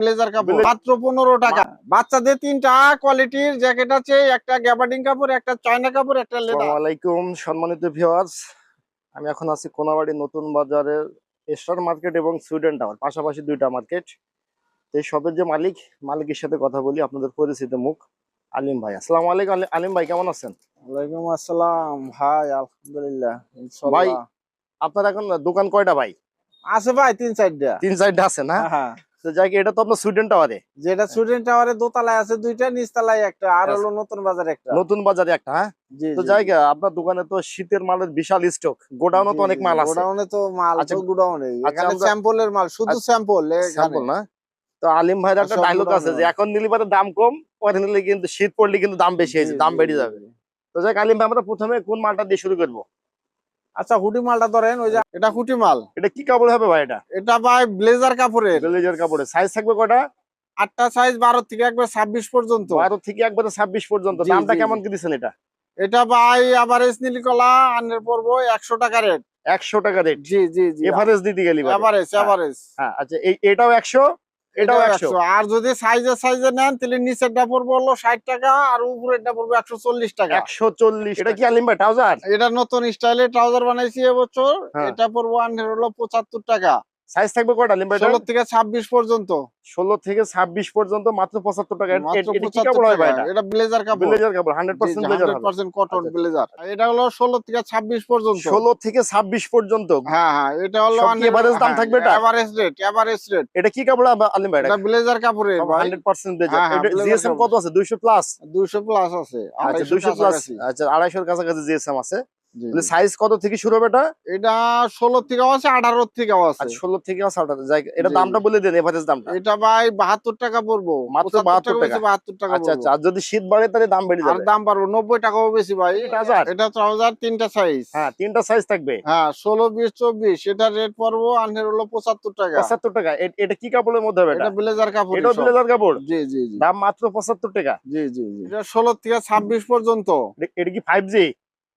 Blazer কাপড় মাত্র 15 টাকা। বাচ্চাদের 3টা কোয়ালিটির জ্যাকেট আছে, একটা গ্যাবার্ডিন কাপড়, একটা চায়না কাপড়, একটা লেদার। আসসালামু আলাইকুম সম্মানিত ভিউয়ার্স, আমি এখন আছি কোনাবাড়ি নতুন বাজারের স্টার মার্কেট এবং সুইডেন টাওয়ার, পাশাপাশি দুইটা মার্কেট। এই সবের যে মালিকের সাথে কথা বলি, আপনাদের পরিচিত মুখ আলিম ভাই। আসসালামু আলাইকুম আলিম ভাই, কেমন আছেন? ওয়ালাইকুম আসসালাম ভাই, আলহামদুলিল্লাহ ভাই ইনশাআল্লাহ। আপনার এখন দোকান কয়টা ভাই? আছে ভাই 3-4টা। 3-4টা আছে না? হ্যাঁ, তো যাই কি, এটা তো আপনার সুইডেন টাওয়ারে। যেটা স্টুডেন্ট টাওয়ারে দোতলায় আছে 2টা, নিচতলায় একটা, আর আচ্ছা। হলো নতুন বাজারে একটা। নতুন বাজারে একটা, হ্যাঁ। জি তো জি, যাই কি, আপনার দোকানে তো শীতের মালের বিশাল স্টক, গোডাউনে তো অনেক মাল আছে। গোডাউনে তো মাল আচ্ছা, তো গোডাউনে, আচ্ছা, এখানে স্যাম্পলের মাল, শুধু স্যাম্পল স্যাম্পল না? তো আলিম ভাইয়ের একটা সব ডায়লগ আছে গোডাউনে যে মাল। এখন নিলে পরে দাম কম, পরে নিলে কিন্তু শীত পড়লে কিন্তু দাম বেশি হয়েছে, দাম বেড়ে যাবে। তো যাই আলিম ভাই, আমরা প্রথমে কোন মালটা দিয়ে শুরু করবো? আচ্ছা, হুডি মালটা ধরেন, ওই যে এটা হুডি মাল। এটা কি কাপড় হবে ভাই? এটা ভাই ব্লেজার কাপড়ের। ব্লেজার কাপড়ে সাইজ থাকবে কয়টা? 8টা সাইজ, 12 থেকে একবার 26 পর্যন্ত। 12 থেকে একবারে 26 পর্যন্ত। জি, দামটা জি, কেমন জি। কি দিচ্ছেন এটা? এটা ভাই এভারেজ নিলিকলা আনের পড়বো 100 টাকা রেট। 100 টাকা রেট। জি জি জি, এভারেজ দিতে গেলি ভাই। Average average. হ্যাঁ, আচ্ছা, এটাও 100, এটাও 100। আর যদি সাইজে নেন তাহলে নিচেরটা পড়বো হলো 60 টাকা, আর উপরেরটা পড়বে 140 টাকা। 140। এটা কি আলিম ভাই ট্রাউজার? এটা নতুন স্টাইলে ট্রাউজার বানাইছি এবছর। হ্যাঁ। এটা পড়বো আনের হলো 75 টাকা। সাইজ থাকবে কয়টা আলিম ভাই? 16 থেকে 26 পর্যন্ত। 16 থেকে 26 পর্যন্ত, মাত্র 75 টাকা। মাত্র এটা কি 75 কাপড় হয় ভাই? টাকা। এটা ব্লেজার কাপড়। ব্লেজার কাপড়, 100% ব্লেজার হবে। 100% কটন আচ্ছা। ব্লেজার। এটা হলো 16 থেকে 26 পর্যন্ত। 16 থেকে 26 পর্যন্ত। হ্যাঁ হ্যাঁ, এটা হলো সব কি এভারেজ দাম থাকবে এটা? Average rate, average rate. এটা কি কাপড় আলিম ভাই? এটা ব্লেজার কাপড়ের সব ভাই। 100% ব্লেজার। হ্যাঁ, হ্যাঁ, এটা blazer জিএসএম কাপড়। কত আছে? 200 প্লাস। 200 প্লাস আছে, আচ্ছা, 250 200 প্লাস। কাছাকাছি। আচ্ছা, 250 এর কাছাকাছি জিএসএম আছে। জি, তাহলে জি। সাইজ কত থেকে শুরু হবে এটা? এটা 16 থেকেও আছে, 18 থেকেও আছে। আচ্ছা, 16 থেকে 18 যাই। এটা জি, দামটা জি। বলে দেন, এভারেজ দামটা। এটা ভাই 72 টাকা পড়বো। মাত্র 75 72 টাকা। বেশি, 72 টাকা আচ্ছা পড়বো। আচ্ছা, আর যদি শীত বাড়ে তাহলে দাম বেড়ে আর যাবে। দাম পারবো 90 টাকাও বেশি ভাই। ট্রাউজার? এটা ট্রাউজার 3টা সাইজ। হ্যাঁ, 3টা সাইজ থাকবে। হ্যাঁ, 16, 20, 24। এটা রেট পড়বো আনের হলো 75 টাকা। 75 টাকা। এটা কি কাপড়ের মধ্যে হবে? এটা ব্লেজার কাপড়। এটাও ব্লেজার কাপড়। জি জি জি, দাম মাত্র 75 টাকা। জি জি জি। এটা 16 থেকে 26 পর্যন্ত। এটা কি 5G?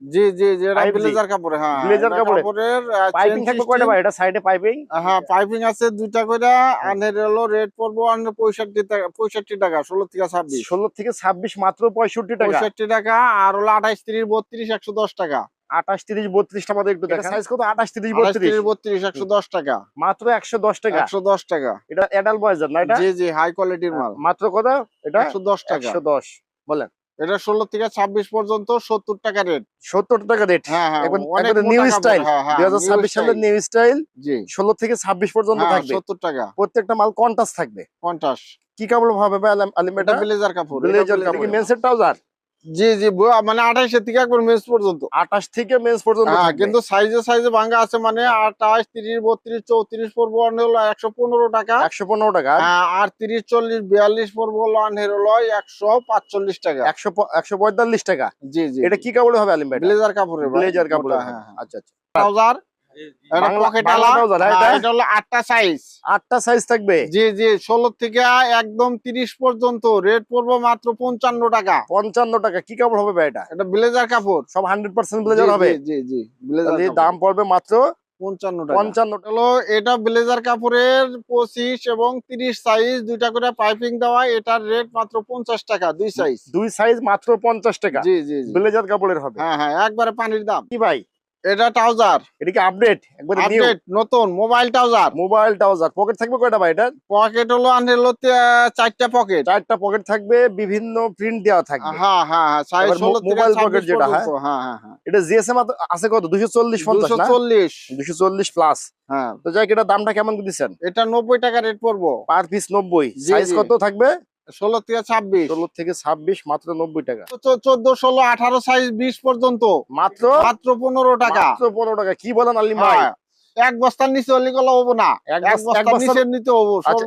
জি জি জি, এটা 5G ব্লেজার কাপড়। হ্যাঁ, ব্লেজার এটা কাপড়ের কাপড়ের পাইপিং থাকবে কয়টা ভাই? এটা সাইডে পাইপিং। হ্যাঁ, পাইপিং আছে 2টা করে। আনের হলো রেট পড়বো আনের 65 টাকা, 65 টাকা। 16 থেকে 26। 16 থেকে 26 মাত্র 65 টাকা। 65 টাকা। আর হলো 28, 30, 32, 110 টাকা। 28, 30, 32 টা মধ্যে একটু দেখেন। সাইজ কত? 28, 30, 28, 30, 32। 32, 110 টাকা। মাত্র 110 টাকা। 110 টাকা। এটা অ্যাডাল্ট বয়েজের না এটা? জি জি, হাই কোয়ালিটির মাল। মাত্র কত এটা? 110 টাকা। 110। বলেন। এটা 16 থেকে 26 পর্যন্ত 70 টাকা রেট। 70 টাকা রেট। হ্যাঁ হ্যাঁ, অনেক একবারে নিউ মোটা কাপড়। স্টাইল। হ্যাঁ হ্যাঁ, 2026 সালের নিউ স্টাইল। জি। 16 থেকে 26 পর্যন্ত হ্যাঁ, থাকবে। 70 টাকা। প্রত্যেকটা মাল কন্টাস থাকবে। 50। কি কাপড় হবে ভাই আলিম? এটা এটা ব্লেজার কাপড়। ব্লেজার কাপড়। মেন্সের ট্রাউজার? জি জি, মানে 28 থেকে একবার মেন্স পর্যন্ত। 28 থেকে মেন্স পর্যন্ত হ্যাঁ, থাকবে। কিন্তু সাইজে ভাঙা আছে, মানে 28, 30, 32, 34 পড়বো আনের হলো 115 টাকা। 115 টাকা। হ্যাঁ, আর 30, 40, 42 পড়বো হলো আনের হলো 145 টাকা। 145 টাকা। জি জি। এটা কি কাপড় হবে আলিম ভাই? ব্লেজার কাপড়ের ভাই। ব্লেজার কাপড়। মোটা, হ্যাঁ হ্যাঁ। আচ্ছা আচ্ছা। ট্রাউজার। এটা বাংলা পকেট বাংলা আলা। ট্রাউজার, হ্যাঁ, এটা এটা হলো 8টা সাইজ। 8টা সাইজ থাকবে। জি জি, 16 থেকে একদম 30 পর্যন্ত রেট পড়বো মাত্র 55 টাকা। 55 টাকা। কি কাপড় হবে ভাই এটা? এটা ব্লেজার কাপড়। সব 100% ব্লেজার হবে। জি জি, ব্লেজার তাহলে কাপড়। দাম পড়বে মাত্র 55 টাকা। 55 টাকা। হলো এটা ব্লেজার কাপড়ের 25 এবং 30 সাইজ, 2টা করে পাইপিং দেওয়া। এটার রেট মাত্র 50 টাকা, 2 সাইজ। 2 সাইজ মাত্র 50 টাকা। জি জি জি, ব্লেজার কাপড়ের হবে। হ্যাঁ হ্যাঁ, একবারে পানির দাম। কি ভাই এটা ট্রাউজার। এটা কি আপডেট? একবারে নিউ আপডেট, নতুন mobile trouser. Mobile trouser. Pocket থাকবে কয়টা ভাই এটা? পকেট হলো আনলে 4টা পকেট। 4টা পকেট থাকবে, বিভিন্ন প্রিন্ট দেওয়া থাকবে। হ্যাঁ হ্যাঁ হ্যাঁ, সাইজ এবার 16 থেকে মোবাইল পকেট 26 যেটা, পর্যন্ত। হ্যাঁ হ্যাঁ হ্যাঁ। এটা জিএসএম আছে কত? 240, 50 না? 240। 240 প্লাস। হ্যাঁ, তো যাই, এটা দামটা কেমন দিচ্ছেন? এটা 90 টাকা রেট পড়বো। Per piece 90। জি, সাইজ জি। কত থাকবে? 16 থেকে 26। 16 থেকে 26 মাত্র 90 টাকা। 14, 16, 18 সাইজ 20 পর্যন্ত মাত্র মাত্র 15 টাকা। মাত্র 15 টাকা। কি বলেন আলিম ভাই? হ্যাঁ, এক বস্তার নিচে হলে গলা হবো না। এক এক বস্তার নিচে নিতে হবো আচ্ছা,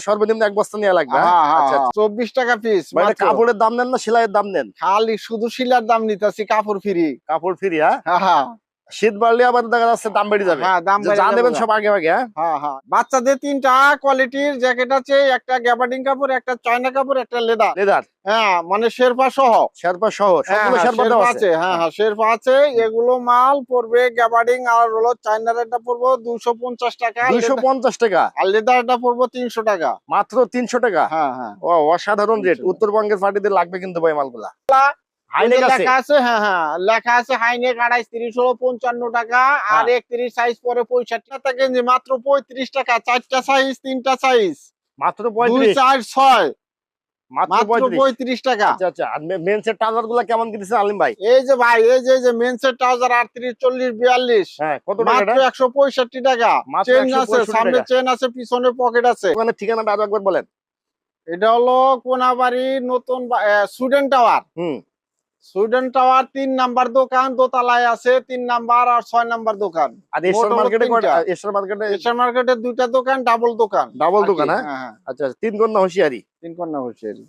সর্বনিম্ন এক বস্তা নেওয়া লাগবে। হ্যাঁ হ্যাঁ, আচ্ছা আচ্ছা। 24 টাকা পিস। ভাই, এটা কাপড়ের দাম নেন না সেলাইয়ের দাম নেন? খালি শুধু শিলার দাম নিতেছি, কাপড় ফ্রি। কাপড় ফ্রি, হ্যাঁ। হ্যাঁ, শীত বাড়লে আবার দেখা যাচ্ছে দাম বেড়ে যাবে। হ্যাঁ, দাম যে বেড়ে যা যাবে। দেবেন সব আগে আগে, হ্যাঁ? হ্যাঁ হ্যাঁ, বাচ্চাদের 3টা কোয়ালিটির জ্যাকেট আছে, একটা গ্যাবার্ডিন কাপড়, একটা চায়না কাপড়, একটা লেদার। লেদার হ্যাঁ, মানে শেরপা সহ। শেরপা সহ হ্যাঁ সবগুলো হ্যাঁ, শেরপা শেরপা দেওয়া আছে। আছে। হ্যাঁ হ্যাঁ, শেরপা আছে। এগুলো মাল পড়বে গ্যাবার্ডিং আর হলো চায়নার একটা পড়বো 250 টাকা, 250 টাকা, আর লেদারটা পড়বো 300 টাকা। মাত্র 300 টাকা। হ্যাঁ হ্যাঁ, ও অসাধারণ রেট। 300 উত্তরবঙ্গের পার্টিদের লাগবে কিন্তু ভাই মালগুলা। ওই যে হাইনেক আছে। লেখা আছে, হ্যাঁ হ্যাঁ, লেখা আছে হাইনেক 28 30 হলো 55 টাকা, আর হ্যাঁ। 31 সাইজ পরে 65 টাকা, গেঞ্জি মাত্র 35 টাকা, 4টা সাইজ, 3টা সাইজ, মাত্র 2 35, 4 6, মাত্র মাত্র 35। 35 টাকা। আচ্ছা আচ্ছা, আর মেন্সের ট্রাউজার গুলা কেমন কি দিচ্ছেন আলিম ভাই? এই যে ভাই, এই যে মেন্সের ট্রাউজার 38 40 42, হ্যাঁ, কত টাকা মাত্র এটা? 165 টাকা। মাত্র চেন আছে, 165 সামনে টাকা। চেন আছে, পিছনে পকেট আছে। দোকানের ঠিকানাটা আরো একবার বলেন। এটা হলো কোনাবাড়ি নতুন স্টুডেন্ট টাওয়ার। হুম। স্টুডেন্ট টাওয়ার 3 নাম্বার দোকান, দোতলায় আছে 3 নাম্বার আর 6 নাম্বার দোকান। আর মোট এশিয়ান হলো মার্কেটে 3টা। এশিয়ান মার্কেটে এশিয়ান মার্কেটের 2টা দোকান, ডাবল দোকান। ডাবল আর কি, দোকান, হ্যাঁ? হ্যাঁ হ্যাঁ, আচ্ছা, 3 কন্যা হুঁশিয়ারি। 3 কন্যা হোসেরি।